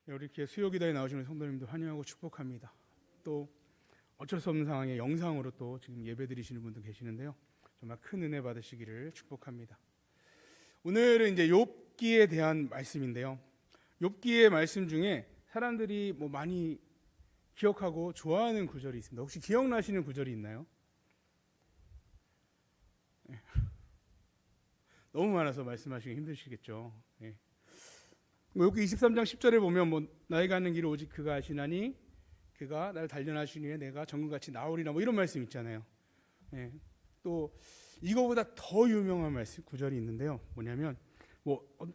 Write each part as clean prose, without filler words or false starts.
이렇게 수요기도에 나오시는 성도님도 환영하고 축복합니다. 또 어쩔 수 없는 상황에 영상으로 또 지금 예배 드리시는 분도 계시는데요. 정말 큰 은혜 받으시기를 축복합니다. 오늘은 이제 욥기에 대한 말씀인데요. 욥기의 말씀 중에 사람들이 많이 기억하고 좋아하는 구절이 있습니다. 혹시 기억나시는 구절이 있나요? 네. 너무 많아서 말씀하시기 힘드시겠죠. 네. 여기 23장 10절에 보면 나에게 하는 길을 오직 그가 아시나니 그가 나를 단련하신 후에 내가 정금같이 나오리라 이런 말씀 있잖아요. 네. 또 이거보다 더 유명한 말씀 구절이 있는데요. 뭐냐면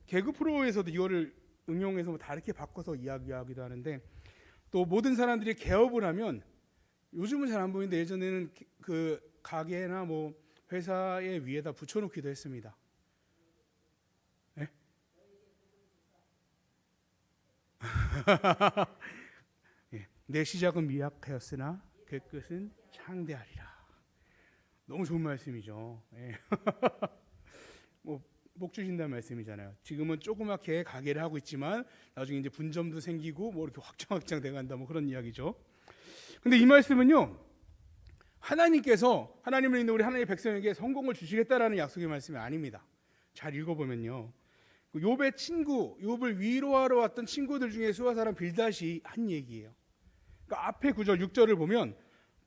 개그 프로에서도 이거를 응용해서 다르게 바꿔서 이야기하기도 하는데, 또 모든 사람들이 개업을 하면 요즘은 잘 안 보이는데 예전에는 그 가게나 회사의 위에다 붙여놓기도 했습니다. 네? 예. 내 시작은 미약하였으나 그 끝은 창대하리라. 너무 좋은 말씀이죠. 예. 복 주신다는 말씀이잖아요. 지금은 조그맣게 가게를 하고 있지만 나중에 이제 분점도 생기고 이렇게 확장 돼간다 그런 이야기죠. 근데 이 말씀은요, 하나님을 믿는 우리 하나님의 백성에게 성공을 주시겠다라는 약속의 말씀이 아닙니다. 잘 읽어보면요, 욥의 친구, 욥을 위로하러 왔던 친구들 중에 수아 사람 빌닷이 한 얘기예요. 그러니까 앞에 9절 6절을 보면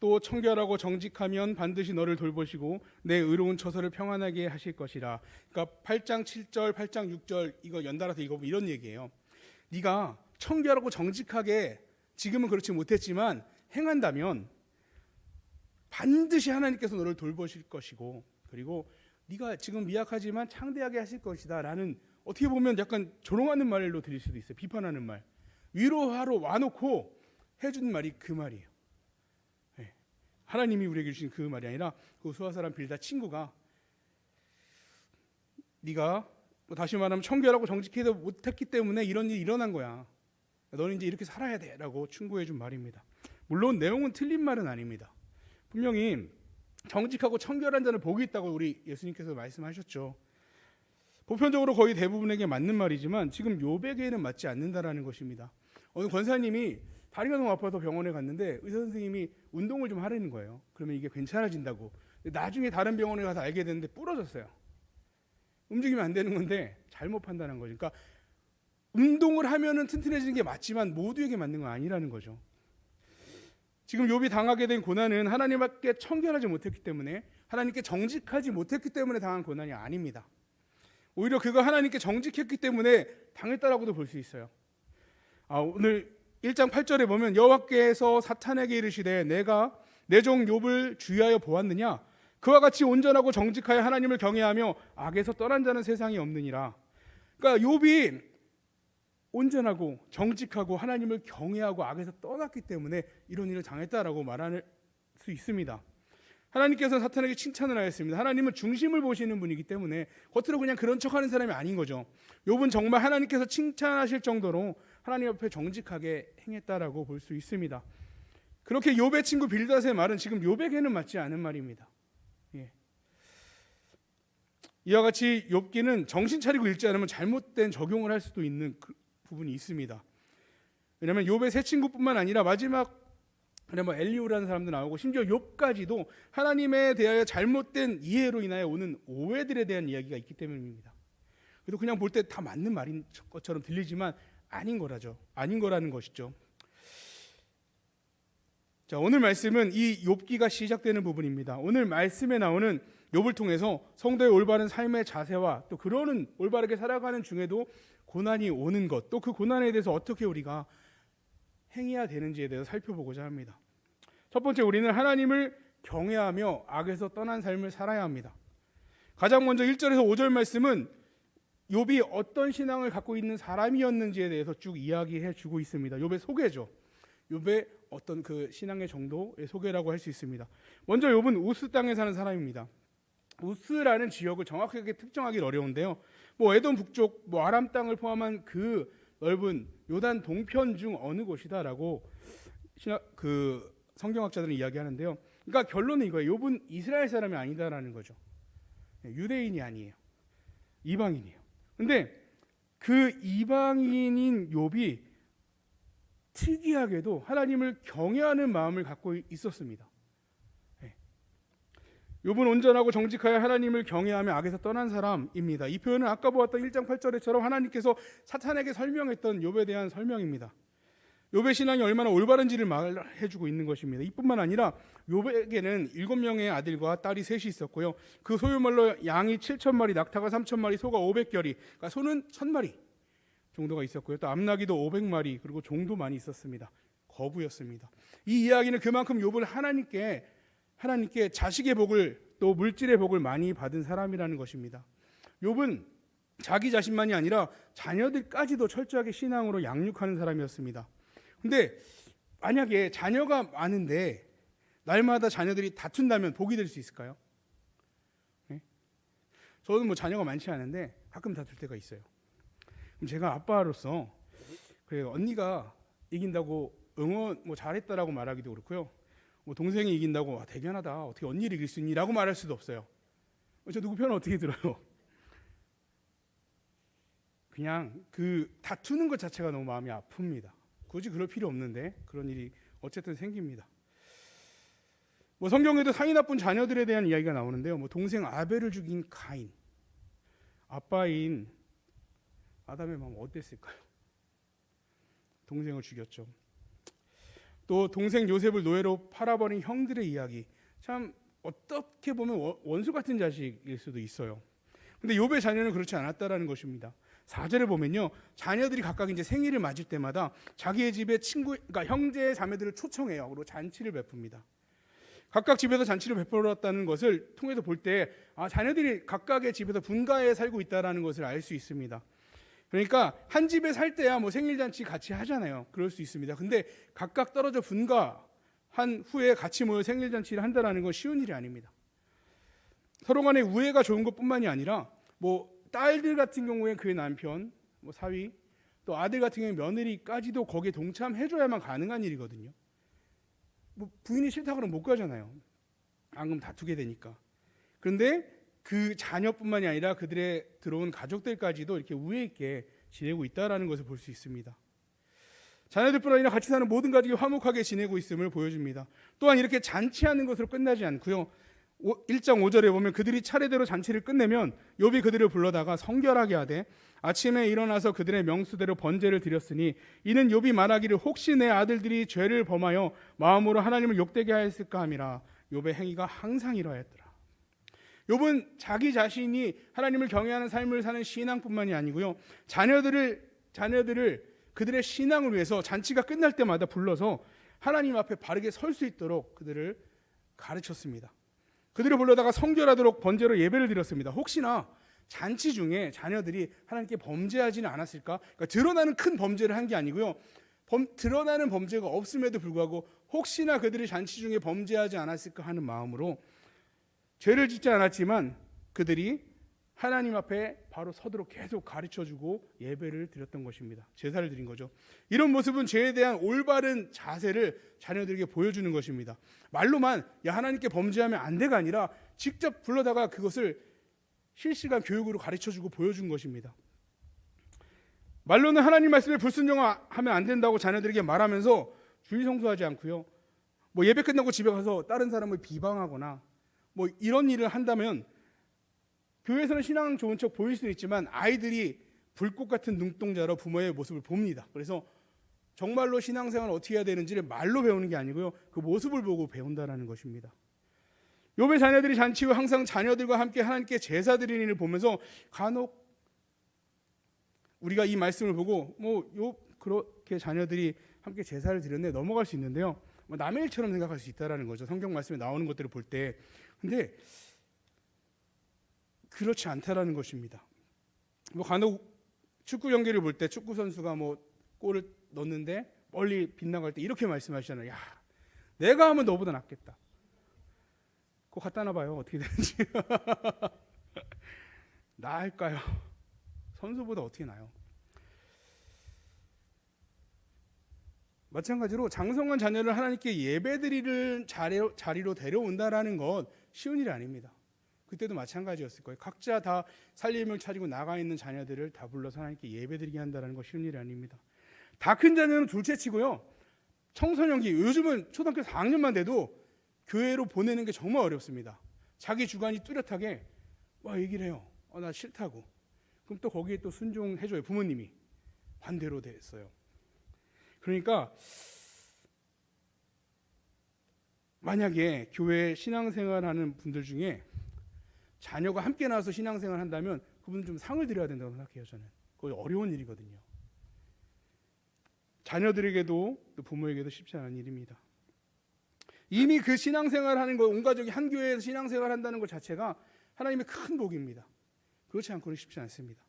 또 청결하고 정직하면 반드시 너를 돌보시고 내 의로운 처소를 평안하게 하실 것이라. 그러니까 8장 7절 8장 6절 이거 연달아서 읽어보면 이런 얘기예요. 네가 청결하고 정직하게 지금은 그렇지 못했지만 행한다면 반드시 하나님께서 너를 돌보실 것이고, 그리고 네가 지금 미약하지만 창대하게 하실 것이다 라는, 어떻게 보면 약간 조롱하는 말로 들릴 수도 있어요. 비판하는 말. 위로하러 와놓고 해준 말이 그 말이에요. 하나님이 우리에게 주신 그 말이 아니라 그 수아 사람 빌닷 친구가 네가 다시 말하면 청결하고 정직하지 못했기 때문에 이런 일이 일어난 거야. 너는 이제 이렇게 살아야 돼 라고 충고해 준 말입니다. 물론 내용은 틀린 말은 아닙니다. 분명히 정직하고 청결한 자는 복이 있다고 우리 예수님께서 말씀하셨죠. 보편적으로 거의 대부분에게 맞는 말이지만 지금 욥에게는 맞지 않는다라는 것입니다. 어느 권사님이 다리가 너무 아파서 병원에 갔는데 의사 선생님이 운동을 좀 하라는 거예요. 그러면 이게 괜찮아진다고. 나중에 다른 병원에 가서 알게 됐는데 부러졌어요. 움직이면 안 되는 건데 잘못 판단한 거죠. 그러니까 운동을 하면은 튼튼해지는 게 맞지만 모두에게 맞는 건 아니라는 거죠. 지금 욥이 당하게 된 고난은 하나님께 청결하지 못했기 때문에, 하나님께 정직하지 못했기 때문에 당한 고난이 아닙니다. 오히려 그가 하나님께 정직했기 때문에 당했다라고도 볼 수 있어요. 오늘 1장 8절에 보면 여호와께서 사탄에게 이르시되 내가 내 종 욥을 주의하여 보았느냐, 그와 같이 온전하고 정직하여 하나님을 경외하며 악에서 떠난 자는 세상에 없느니라. 그러니까 욥이 온전하고 정직하고 하나님을 경외하고 악에서 떠났기 때문에 이런 일을 당했다라고 말할 수 있습니다. 하나님께서 사탄에게 칭찬을 하였습니다. 하나님은 중심을 보시는 분이기 때문에 겉으로 그냥 그런 척하는 사람이 아닌 거죠. 욥은 정말 하나님께서 칭찬하실 정도로 하나님 앞에 정직하게 행했다라고 볼 수 있습니다. 그렇게 욥의 친구 빌닷의 말은 지금 욥에게는 맞지 않은 말입니다. 이와 같이 욥기는 정신 차리고 읽지 않으면 잘못된 적용을 할 수도 있는 부분이 있습니다. 왜냐하면 욥의 세 친구뿐만 아니라 마지막 엘리후라는 사람도 나오고 심지어 욥까지도 하나님에 대하여 잘못된 이해로 인하여 오는 오해들에 대한 이야기가 있기 때문입니다. 그래도 그냥 볼 때 다 맞는 말인 것처럼 들리지만 아닌 거라는 것이죠. 자, 오늘 말씀은 이 욥기가 시작되는 부분입니다. 오늘 말씀에 나오는 욥을 통해서 성도의 올바른 삶의 자세와 또 그러는 올바르게 살아가는 중에도 고난이 오는 것, 또 그 고난에 대해서 어떻게 우리가 행해야 되는지에 대해서 살펴보고자 합니다. 첫 번째, 우리는 하나님을 경외하며 악에서 떠난 삶을 살아야 합니다. 가장 먼저 1절에서 5절 말씀은 욥이 어떤 신앙을 갖고 있는 사람이었는지에 대해서 쭉 이야기해 주고 있습니다. 욥의 소개죠. 욥의 어떤 그 신앙의 정도의 소개라고 할 수 있습니다. 먼저 욥은 우스 땅에 사는 사람입니다. 우스라는 지역을 정확하게 특정하기 어려운데요. 에돔 북쪽, 아람 땅을 포함한 그 넓은 요단 동편 중 어느 곳이다라고 성경학자들은 이야기하는데요. 그러니까 결론은 이거예요. 욥은 이스라엘 사람이 아니다라는 거죠. 유대인이 아니에요. 이방인이에요. 근데 그 이방인인 욥이 특이하게도 하나님을 경외하는 마음을 갖고 있었습니다. 욥은 온전하고 정직하여 하나님을 경외하며 악에서 떠난 사람입니다. 이 표현은 아까 보았던 1장 8절에처럼 하나님께서 사탄에게 설명했던 욥에 대한 설명입니다. 욥의 신앙이 얼마나 올바른지를 말해주고 있는 것입니다. 이뿐만 아니라 욥에게는 7명의 아들과 딸이 셋이 있었고요. 그 소유말로 양이 7,000마리, 낙타가 3,000마리, 소가 500결이, 그러니까 소는 1,000마리 정도가 있었고요. 또 암나귀도 500마리, 그리고 종도 많이 있었습니다. 거부였습니다. 이 이야기는 그만큼 욥은 하나님께 자식의 복을, 또 물질의 복을 많이 받은 사람이라는 것입니다. 욥은 자기 자신만이 아니라 자녀들까지도 철저하게 신앙으로 양육하는 사람이었습니다. 근데 만약에 자녀가 많은데 날마다 자녀들이 다툰다면 복이 될 수 있을까요? 네? 저는 뭐 자녀가 많지 않은데 가끔 다툴 때가 있어요. 그럼 제가 아빠로서 그래요, 언니가 이긴다고 응원 뭐 잘했다라고 말하기도 그렇고요. 뭐 동생이 이긴다고 와, 대견하다, 어떻게 언니를 이길 수 있니? 라고 말할 수도 없어요. 저 누구 편 어떻게 들어요? 그냥 그 다투는 것 자체가 너무 마음이 아픕니다. 굳이 그럴 필요 없는데 그런 일이 어쨌든 생깁니다. 뭐 성경에도 사이 나쁜 자녀들에 대한 이야기가 나오는데요. 뭐 동생 아벨을 죽인 가인, 아빠인 아담의 마음 어땠을까요? 동생을 죽였죠. 또 동생 요셉을 노예로 팔아버린 형들의 이야기, 참 어떻게 보면 원수 같은 자식일 수도 있어요. 근데 욥의 자녀는 그렇지 않았다라는 것입니다. 4절을 보면요, 자녀들이 각각 이제 생일을 맞을 때마다 자기의 집에 그러니까 형제 자매들을 초청해요. 그리고 잔치를 베풉니다. 각각 집에서 잔치를 베풀었다는 것을 통해서 볼 때 자녀들이 각각의 집에서 분가해 살고 있다라는 것을 알 수 있습니다. 그러니까 한 집에 살 때야 뭐 생일 잔치 같이 하잖아요. 그럴 수 있습니다. 근데 각각 떨어져 분가한 후에 같이 모여 생일 잔치를 한다라는 건 쉬운 일이 아닙니다. 서로 간의 우애가 좋은 것뿐만이 아니라 뭐 딸들 같은 경우에 그의 남편, 뭐 사위, 또 아들 같은 경우에 며느리까지도 거기에 동참해줘야만 가능한 일이거든요. 뭐 부인이 싫다 그러면 못 가잖아요. 안 그러면 다투게 되니까. 그런데 그 자녀뿐만이 아니라 그들의 들어온 가족들까지도 이렇게 우애 있게 지내고 있다라는 것을 볼 수 있습니다. 자녀들뿐 아니라 같이 사는 모든 가족이 화목하게 지내고 있음을 보여줍니다. 또한 이렇게 잔치하는 것으로 끝나지 않고요. 1장 5절에 보면 그들이 차례대로 잔치를 끝내면 욥이 그들을 불러다가 성결하게 하되 아침에 일어나서 그들의 명수대로 번제를 드렸으니 이는 욥이 말하기를 혹시 내 아들들이 죄를 범하여 마음으로 하나님을 욕되게 하였을까 함이라. 욥의 행위가 항상 이러하였더라. 욥은 자기 자신이 하나님을 경외하는 삶을 사는 신앙뿐만이 아니고요, 자녀들을 그들의 신앙을 위해서 잔치가 끝날 때마다 불러서 하나님 앞에 바르게 설 수 있도록 그들을 가르쳤습니다. 그들을 불러다가 성결하도록 번제로 예배를 드렸습니다. 혹시나 잔치 중에 자녀들이 하나님께 범죄하지는 않았을까? 그러니까 드러나는 큰 범죄를 한 게 아니고요, 드러나는 범죄가 없음에도 불구하고 혹시나 그들이 잔치 중에 범죄하지 않았을까 하는 마음으로 죄를 짓지 않았지만 그들이 하나님 앞에 바로 서도록 계속 가르쳐주고 예배를 드렸던 것입니다. 제사를 드린 거죠. 이런 모습은 죄에 대한 올바른 자세를 자녀들에게 보여주는 것입니다. 말로만 야 하나님께 범죄하면 안 돼가 아니라 직접 불러다가 그것을 실시간 교육으로 가르쳐주고 보여준 것입니다. 말로는 하나님 말씀에 불순종하면 안 된다고 자녀들에게 말하면서 주일 성수하지 않고요, 뭐 예배 끝나고 집에 가서 다른 사람을 비방하거나 뭐 이런 일을 한다면 교회에서는 신앙 좋은 척 보일 수는 있지만 아이들이 불꽃 같은 눈동자로 부모의 모습을 봅니다. 그래서 정말로 신앙생활을 어떻게 해야 되는지를 말로 배우는 게 아니고요, 그 모습을 보고 배운다는 것입니다. 욥의 자녀들이 잔치 후 항상 자녀들과 함께 하나님께 제사 드리는 일을 보면서 간혹 우리가 이 말씀을 보고 뭐 욥 그렇게 자녀들이 함께 제사를 드렸네 넘어갈 수 있는데요, 뭐 남의 일처럼 생각할 수 있다는 거죠. 성경 말씀에 나오는 것들을 볼 때. 근데 그렇지 않다라는 것입니다. 뭐 간혹 축구 경기를 볼 때 축구 선수가 뭐 골을 넣는데 멀리 빗나갈 때 이렇게 말씀하시잖아요. 야, 내가 하면 너보다 낫겠다. 그거 갖다 놔봐요. 어떻게 되는지. 나을까요? 선수보다 어떻게 나요? 마찬가지로 장성한 자녀를 하나님께 예배드리는 자리로 데려온다라는 건 쉬운 일이 아닙니다. 그때도 마찬가지였을 거예요. 각자 다 살림을 차리고 나가 있는 자녀들을 다 불러서 하나님께 예배드리게 한다는 건 쉬운 일이 아닙니다. 다 큰 자녀는 둘째치고요. 청소년기, 요즘은 초등학교 4학년만 돼도 교회로 보내는 게 정말 어렵습니다. 자기 주관이 뚜렷하게 얘기를 해요. 나 싫다고. 그럼 또 거기에 또 순종해줘요. 부모님이. 반대로 됐어요. 그러니까 만약에 교회 신앙생활하는 분들 중에 자녀가 함께 나와서 신앙생활 한다면 그분 좀 상을 드려야 된다고 생각해요. 저는 그거 어려운 일이거든요. 자녀들에게도 또 부모에게도 쉽지 않은 일입니다. 이미 그 신앙생활하는 거, 온 가족이 한 교회에서 신앙생활 한다는 것 자체가 하나님의 큰 복입니다. 그렇지 않고는 쉽지 않습니다.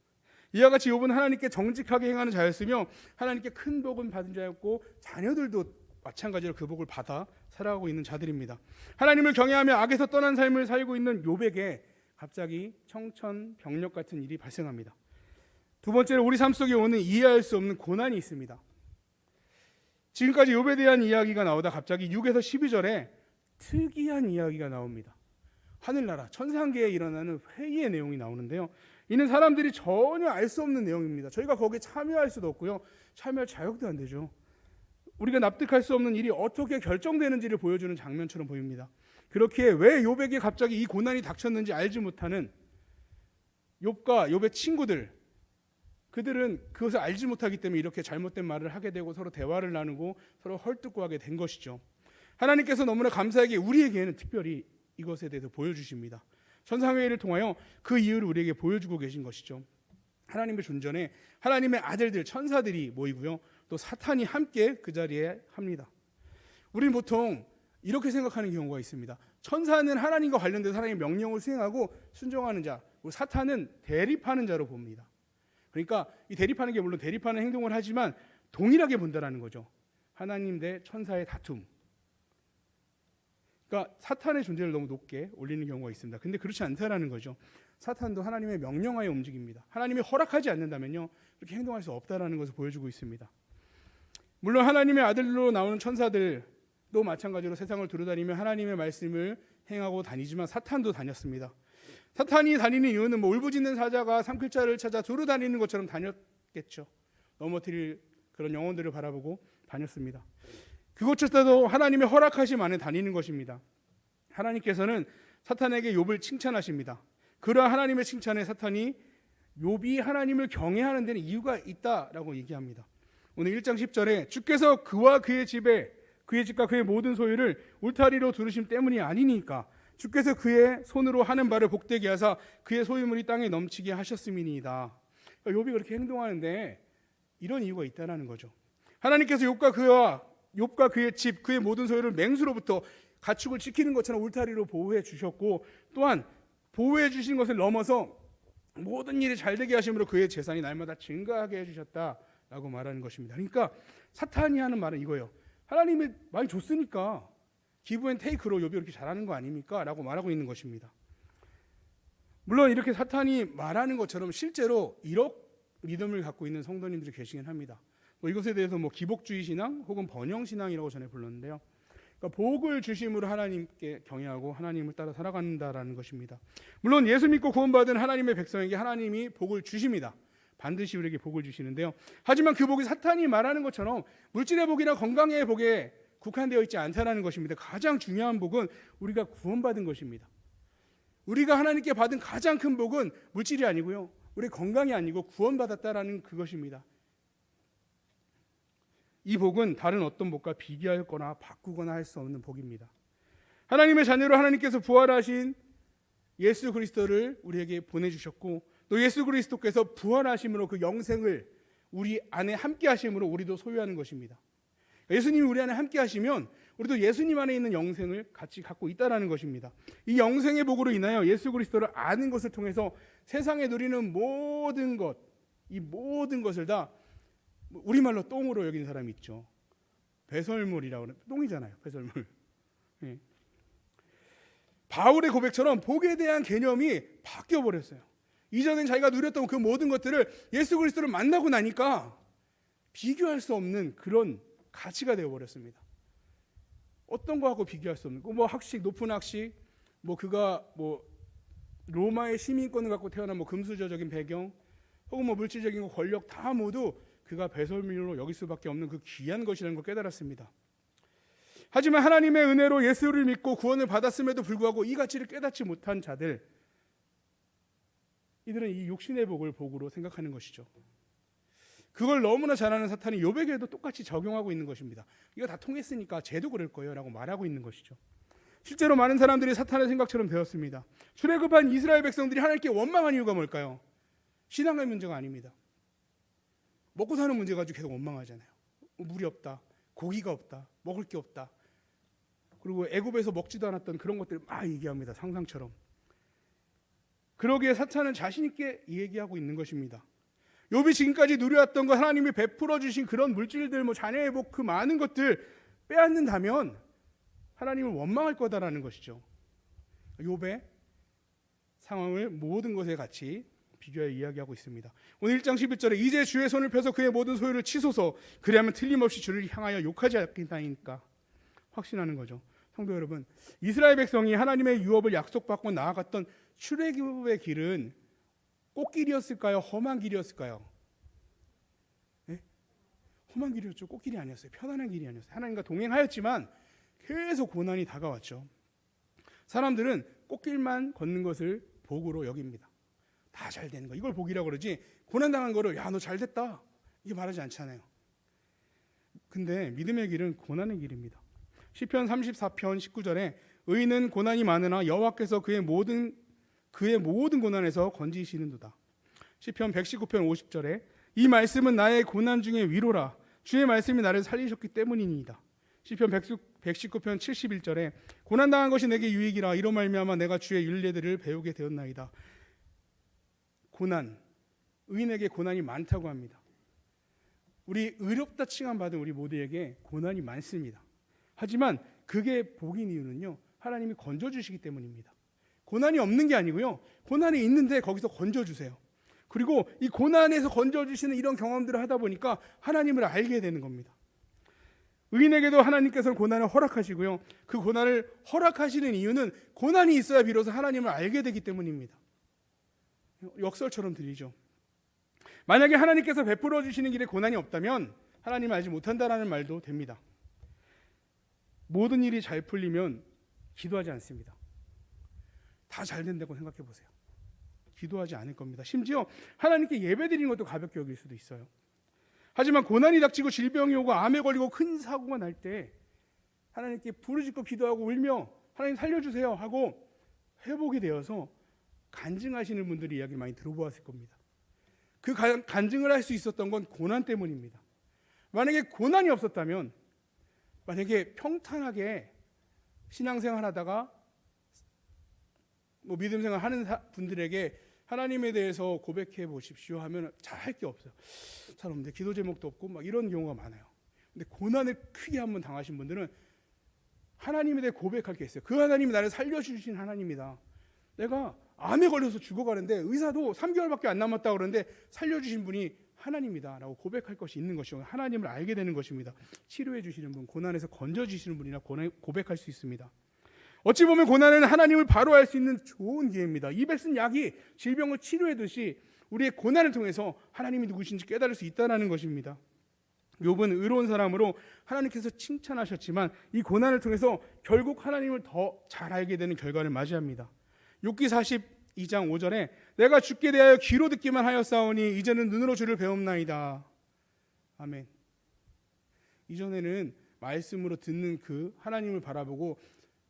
이와 같이 욥은 하나님께 정직하게 행하는 자였으며 하나님께 큰 복은 받은 자였고 자녀들도 마찬가지로 그 복을 받아 살아가고 있는 자들입니다. 하나님을 경외하며 악에서 떠난 삶을 살고 있는 욥에게 갑자기 청천벽력 같은 일이 발생합니다. 두 번째로 우리 삶 속에 오는 이해할 수 없는 고난이 있습니다. 지금까지 욥에 대한 이야기가 나오다 갑자기 6에서 12절에 특이한 이야기가 나옵니다. 하늘나라 천상계에 일어나는 회의의 내용이 나오는데요. 이는 사람들이 전혀 알 수 없는 내용입니다. 저희가 거기에 참여할 수도 없고요. 참여할 자격도 안 되죠. 우리가 납득할 수 없는 일이 어떻게 결정되는지를 보여주는 장면처럼 보입니다. 그렇기에 왜 욥에게 갑자기 이 고난이 닥쳤는지 알지 못하는 욥과 욥의 친구들, 그들은 그것을 알지 못하기 때문에 이렇게 잘못된 말을 하게 되고 서로 대화를 나누고 서로 헐뜯고 하게 된 것이죠. 하나님께서 너무나 감사하게 우리에게는 특별히 이것에 대해서 보여주십니다. 천상회의를 통하여 그 이유를 우리에게 보여주고 계신 것이죠. 하나님의 존전에 하나님의 아들들 천사들이 모이고요. 또 사탄이 함께 그 자리에 합니다. 우리는 보통 이렇게 생각하는 경우가 있습니다. 천사는 하나님과 관련된 하나님의 명령을 수행하고 순종하는 자, 그리고 사탄은 대립하는 자로 봅니다. 그러니까 이 대립하는 게 물론 대립하는 행동을 하지만 동일하게 본다라는 거죠. 하나님 대 천사의 다툼. 그러니까 사탄의 존재를 너무 높게 올리는 경우가 있습니다. 근데 그렇지 않다라는 거죠. 사탄도 하나님의 명령하에 움직입니다. 하나님이 허락하지 않는다면요, 그렇게 행동할 수 없다라는 것을 보여주고 있습니다. 물론 하나님의 아들로 나오는 천사들도 마찬가지로 세상을 두루다니며 하나님의 말씀을 행하고 다니지만 사탄도 다녔습니다. 사탄이 다니는 이유는 울부짖는 사자가 산길자를 찾아 두루다니는 것처럼 다녔겠죠. 넘어뜨릴 그런 영혼들을 바라보고 다녔습니다. 그것조차도 하나님의 허락하심 안에 다니는 것입니다. 하나님께서는 사탄에게 욥을 칭찬하십니다. 그러한 하나님의 칭찬에 사탄이 욥이 하나님을 경외하는 데는 이유가 있다라고 얘기합니다. 오늘 1장 10절에 주께서 그와 그의 집과 그의 모든 소유를 울타리로 두르심 때문이 아니니까 주께서 그의 손으로 하는 바를 복되게 하사 그의 소유물이 땅에 넘치게 하셨음이니이다. 그러니까 욥이 그렇게 행동하는데 이런 이유가 있다는 거죠. 하나님께서 욥과 그의 집, 그의 모든 소유를 맹수로부터 가축을 지키는 것처럼 울타리로 보호해 주셨고, 또한 보호해 주신 것을 넘어서 모든 일이 잘되게 하심으로 그의 재산이 날마다 증가하게 해주셨다라고 말하는 것입니다. 그러니까 사탄이 하는 말은 이거예요. 하나님이 많이 줬으니까 기브 앤 테이크로 욥이 이렇게 잘하는 거 아닙니까? 라고 말하고 있는 것입니다. 물론 이렇게 사탄이 말하는 것처럼 실제로 1억 믿음을 갖고 있는 성도님들이 계시긴 합니다. 이것에 대해서 기복주의 신앙 혹은 번영 신앙이라고 전에 불렀는데요. 그러니까 복을 주심으로 하나님께 경외하고 하나님을 따라 살아간다라는 것입니다. 물론 예수 믿고 구원받은 하나님의 백성에게 하나님이 복을 주십니다. 반드시 우리에게 복을 주시는데요. 하지만 그 복이 사탄이 말하는 것처럼 물질의 복이나 건강의 복에 국한되어 있지 않다는 것입니다. 가장 중요한 복은 우리가 구원받은 것입니다. 우리가 하나님께 받은 가장 큰 복은 물질이 아니고요, 우리 건강이 아니고 구원받았다라는 그것입니다. 이 복은 다른 어떤 복과 비교하거나 바꾸거나 할 수 없는 복입니다. 하나님의 자녀로 하나님께서 부활하신 예수 그리스도를 우리에게 보내주셨고, 또 예수 그리스도께서 부활하심으로 그 영생을 우리 안에 함께 하심으로 우리도 소유하는 것입니다. 예수님이 우리 안에 함께 하시면 우리도 예수님 안에 있는 영생을 같이 갖고 있다는 것입니다. 이 영생의 복으로 인하여 예수 그리스도를 아는 것을 통해서 세상에 누리는 모든 것, 이 모든 것을 다 우리말로 똥으로 여기는 사람이 있죠. 배설물이라고 하는, 똥이잖아요, 배설물. 예. 바울의 고백처럼 복에 대한 개념이 바뀌어버렸어요. 이전엔 자기가 누렸던 그 모든 것들을 예수 그리스도를 만나고 나니까 비교할 수 없는 그런 가치가 되어버렸습니다. 어떤 거하고 비교할 수 없는, 학식, 높은 학식, 그가 로마의 시민권을 갖고 태어난 금수저적인 배경, 혹은 물질적인 권력 다 모두 그가 배설물로 여길 수밖에 없는 그 귀한 것이라는 걸 깨달았습니다. 하지만 하나님의 은혜로 예수를 믿고 구원을 받았음에도 불구하고 이 가치를 깨닫지 못한 자들, 이들은 이 육신의 복을 복으로 생각하는 것이죠. 그걸 너무나 잘 아는 사탄이 욥에게도 똑같이 적용하고 있는 것입니다. 이거 다 통했으니까 쟤도 그럴 거예요 라고 말하고 있는 것이죠. 실제로 많은 사람들이 사탄의 생각처럼 되었습니다. 출애굽한 이스라엘 백성들이 하나님께 원망한 이유가 뭘까요? 신앙의 문제가 아닙니다. 먹고 사는 문제 가지고 계속 원망하잖아요. 물이 없다, 고기가 없다, 먹을 게 없다. 그리고 애굽에서 먹지도 않았던 그런 것들을 막 얘기합니다. 상상처럼. 그러기에 사탄은 자신 있게 얘기하고 있는 것입니다. 욥이 지금까지 누려왔던 것, 하나님이 베풀어 주신 그런 물질들, 자녀의 복, 그 많은 것들 빼앗는다면 하나님을 원망할 거다라는 것이죠. 욥의 상황을 모든 것에 같이 비교하여 이야기하고 있습니다. 오늘 1장 11절에 이제 주의 손을 펴서 그의 모든 소유를 치소서, 그리하면 틀림없이 주를 향하여 욕하지 않겠나이까 확신하는 거죠. 성도 여러분, 이스라엘 백성이 하나님의 유업을 약속받고 나아갔던 출애굽의 길은 꽃길이었을까요? 험한 길이었을까요? 네? 험한 길이었죠. 꽃길이 아니었어요. 편안한 길이 아니었어요. 하나님과 동행하였지만 계속 고난이 다가왔죠. 사람들은 꽃길만 걷는 것을 복으로 여깁니다. 다 잘 되는 거, 이걸 복이라고 그러지, 고난당한 거를 야, 너 잘 됐다 이게 말하지 않잖아요. 근데 믿음의 길은 고난의 길입니다. 시편 34편 19절에 의인은 고난이 많으나 여호와께서 그의 모든 고난에서 건지시는도다. 시편 119편 50절에 이 말씀은 나의 고난 중에 위로라, 주의 말씀이 나를 살리셨기 때문이니이다. 시편 119편 71절에 고난당한 것이 내게 유익이라, 이로 말미암아 내가 주의 율례들을 배우게 되었나이다. 고난, 의인에게 고난이 많다고 합니다. 우리 의롭다 칭함받은 우리 모두에게 고난이 많습니다. 하지만 그게 복인 이유는요, 하나님이 건져주시기 때문입니다. 고난이 없는 게 아니고요, 고난이 있는데 거기서 건져주세요. 그리고 이 고난에서 건져주시는 이런 경험들을 하다 보니까 하나님을 알게 되는 겁니다. 의인에게도 하나님께서는 고난을 허락하시고요, 그 고난을 허락하시는 이유는 고난이 있어야 비로소 하나님을 알게 되기 때문입니다. 역설처럼 들리죠. 만약에 하나님께서 베풀어 주시는 길에 고난이 없다면 하나님을 알지 못한다라는 말도 됩니다. 모든 일이 잘 풀리면 기도하지 않습니다. 다 잘 된다고 생각해 보세요. 기도하지 않을 겁니다. 심지어 하나님께 예배드리는 것도 가볍게 여길 수도 있어요. 하지만 고난이 닥치고 질병이 오고 암에 걸리고 큰 사고가 날 때 하나님께 부르짖고 기도하고 울며 하나님 살려주세요 하고 회복이 되어서 간증하시는 분들이 이야기를 많이 들어보았을 겁니다. 그 간증을 할 수 있었던 건 고난 때문입니다. 만약에 고난이 없었다면, 만약에 평탄하게 신앙생활 하다가 믿음생활 하는 분들에게 하나님에 대해서 고백해 보십시오 하면 잘 할 게 없어요. 잘 없는데 기도 제목도 없고 이런 경우가 많아요. 근데 고난을 크게 한번 당하신 분들은 하나님에 대해 고백할 게 있어요. 그 하나님이 나를 살려주신 하나님이다. 내가 암에 걸려서 죽어가는데 의사도 3개월밖에 안 남았다고 그러는데 살려주신 분이 하나님이다 라고 고백할 것이 있는 것이고, 하나님을 알게 되는 것입니다. 치료해 주시는 분, 고난에서 건져주시는 분이라 고백할 수 있습니다. 어찌 보면 고난은 하나님을 바로 알 수 있는 좋은 기회입니다. 입에 쓴 약이 질병을 치료하듯이 우리의 고난을 통해서 하나님이 누구신지 깨달을 수 있다는 것입니다. 욥은 의로운 사람으로 하나님께서 칭찬하셨지만 이 고난을 통해서 결국 하나님을 더 잘 알게 되는 결과를 맞이합니다. 욥기 42장 5절에 내가 주께 대하여 귀로 듣기만 하였사오니 이제는 눈으로 주를 배움나이다. 아멘. 이전에는 말씀으로 듣는 그 하나님을 바라보고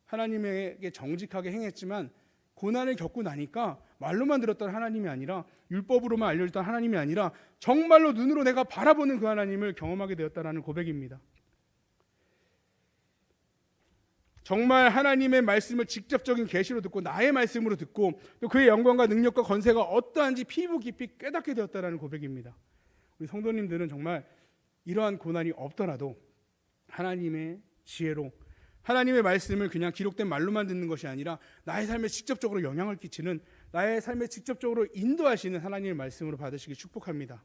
하나님에게 정직하게 행했지만 고난을 겪고 나니까 말로만 들었던 하나님이 아니라, 율법으로만 알려줬던 하나님이 아니라 정말로 눈으로 내가 바라보는 그 하나님을 경험하게 되었다는 고백입니다. 정말 하나님의 말씀을 직접적인 계시로 듣고 나의 말씀으로 듣고 또 그의 영광과 능력과 건세가 어떠한지 피부 깊이 깨닫게 되었다는 고백입니다. 우리 성도님들은 정말 이러한 고난이 없더라도 하나님의 지혜로 하나님의 말씀을 그냥 기록된 말로만 듣는 것이 아니라 나의 삶에 직접적으로 영향을 끼치는, 나의 삶에 직접적으로 인도하시는 하나님의 말씀으로 받으시기 축복합니다.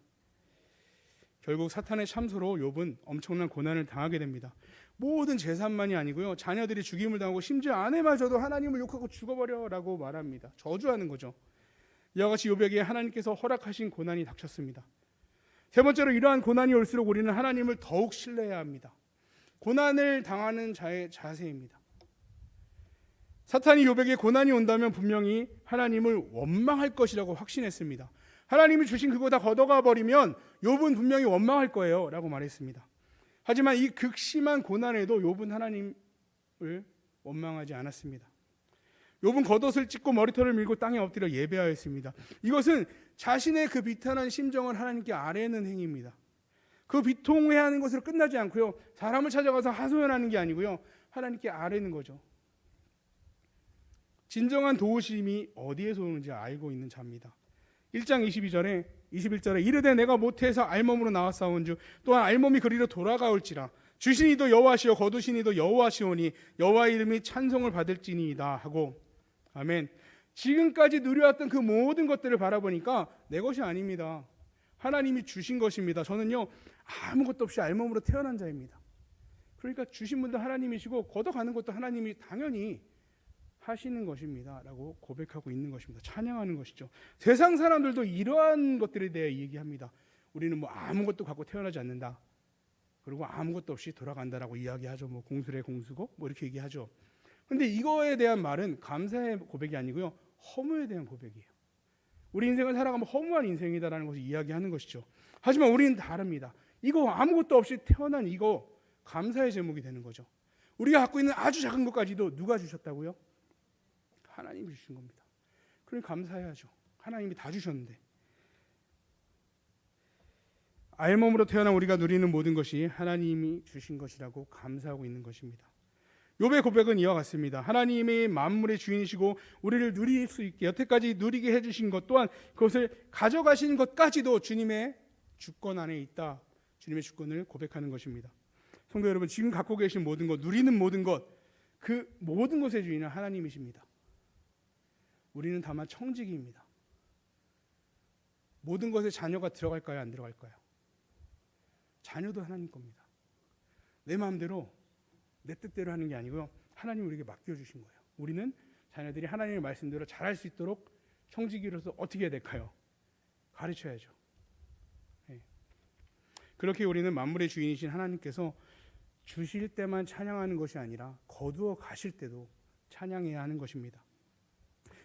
결국 사탄의 참소로 욥은 엄청난 고난을 당하게 됩니다. 모든 재산만이 아니고요, 자녀들이 죽임을 당하고 심지어 아내마저도 하나님을 욕하고 죽어버려라고 말합니다. 저주하는 거죠. 이와 같이 욥에게 하나님께서 허락하신 고난이 닥쳤습니다. 세 번째로 이러한 고난이 올수록 우리는 하나님을 더욱 신뢰해야 합니다. 고난을 당하는 자의 자세입니다. 사탄이 욥에게 고난이 온다면 분명히 하나님을 원망할 것이라고 확신했습니다. 하나님이 주신 그거 다 걷어가 버리면 욥은 분명히 원망할 거예요 라고 말했습니다. 하지만 이 극심한 고난에도 욥은 하나님을 원망하지 않았습니다. 욥은 겉옷을 찢고 머리털을 밀고 땅에 엎드려 예배하였습니다. 이것은 자신의 그 비탄한 심정을 하나님께 아뢰는 행위입니다. 그 비통해하는 것으로 끝나지 않고요, 사람을 찾아가서 하소연하는 게 아니고요, 하나님께 아뢰는 거죠. 진정한 도우심이 어디에서 오는지 알고 있는 자입니다. 1장 21절에 이르되 내가 모태에서 알몸으로 나왔사온즉 또한 알몸이 그리로 돌아가올지라 주신 이도 여호와시요 거두신 이도 여호와시오니 여호와 이름이 찬송을 받을지니이다 하고, 아멘. 지금까지 누려왔던 그 모든 것들을 바라보니까 내 것이 아닙니다. 하나님이 주신 것입니다. 저는요, 아무것도 없이 알몸으로 태어난 자입니다. 그러니까 주신 분도 하나님이시고 걷어가는 것도 하나님이 당연히 하시는 것입니다 라고 고백하고 있는 것입니다. 찬양하는 것이죠. 세상 사람들도 이러한 것들에 대해 얘기합니다. 우리는 뭐 아무것도 갖고 태어나지 않는다, 그리고 아무것도 없이 돌아간다라고 이야기하죠. 뭐 공수래 공수고 뭐 이렇게 얘기하죠. 근데 이거에 대한 말은 감사의 고백이 아니고요, 허무에 대한 고백이에요. 우리 인생을 살아가면 허무한 인생이다라는 것을 이야기하는 것이죠. 하지만 우리는 다릅니다. 이거 아무것도 없이 태어난 이거 감사의 제목이 되는 거죠. 우리가 갖고 있는 아주 작은 것까지도 누가 주셨다고요? 하나님이 주신 겁니다. 그러니 감사해야죠. 하나님이 다 주셨는데. 알몸으로 태어난 우리가 누리는 모든 것이 하나님이 주신 것이라고 감사하고 있는 것입니다. 욥의 고백은 이와 같습니다. 하나님이 만물의 주인이시고 우리를 누릴 수 있게 여태까지 누리게 해주신 것 또한 그것을 가져가신 것까지도 주님의 주권 안에 있다. 주님의 주권을 고백하는 것입니다. 성도 여러분, 지금 갖고 계신 모든 것, 누리는 모든 것, 그 모든 것의 주인은 하나님이십니다. 우리는 다만 청지기입니다. 모든 것에 자녀가 들어갈까요? 안 들어갈까요? 자녀도 하나님 겁니다. 내 마음대로 내 뜻대로 하는 게 아니고요, 하나님 우리에게 맡겨주신 거예요. 우리는 자녀들이 하나님의 말씀대로 잘할 수 있도록 청지기로서 어떻게 해야 될까요? 가르쳐야죠. 네. 그렇게 우리는 만물의 주인이신 하나님께서 주실 때만 찬양하는 것이 아니라 거두어 가실 때도 찬양해야 하는 것입니다.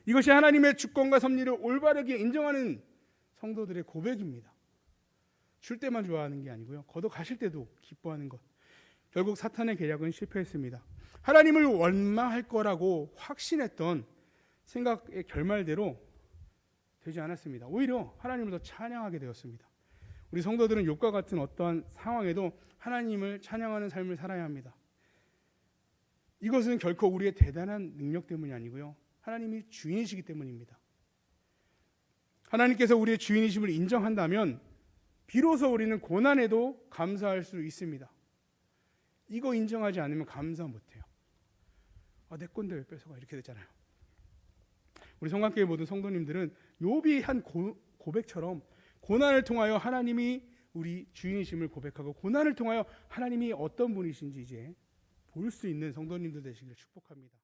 이것이 하나님의 주권과 섭리를 올바르게 인정하는 성도들의 고백입니다. 줄 때만 좋아하는 게 아니고요, 거둬 가실 때도 기뻐하는 것. 결국 사탄의 계략은 실패했습니다. 하나님을 원망할 거라고 확신했던 생각의 결말대로 되지 않았습니다. 오히려 하나님을 더 찬양하게 되었습니다. 우리 성도들은 욥과 같은 어떠한 상황에도 하나님을 찬양하는 삶을 살아야 합니다. 이것은 결코 우리의 대단한 능력 때문이 아니고요, 하나님이 주인이시기 때문입니다. 하나님께서 우리의 주인이심을 인정한다면 비로소 우리는 고난에도 감사할 수 있습니다. 이거 인정하지 않으면 감사 못해요. 내 건데 왜 뺏어가, 이렇게 되잖아요. 우리 성관교회 모든 성도님들은 욥이 한 고백처럼 고난을 통하여 하나님이 우리 주인이심을 고백하고 고난을 통하여 하나님이 어떤 분이신지 이제 볼 수 있는 성도님들 되시기를 축복합니다.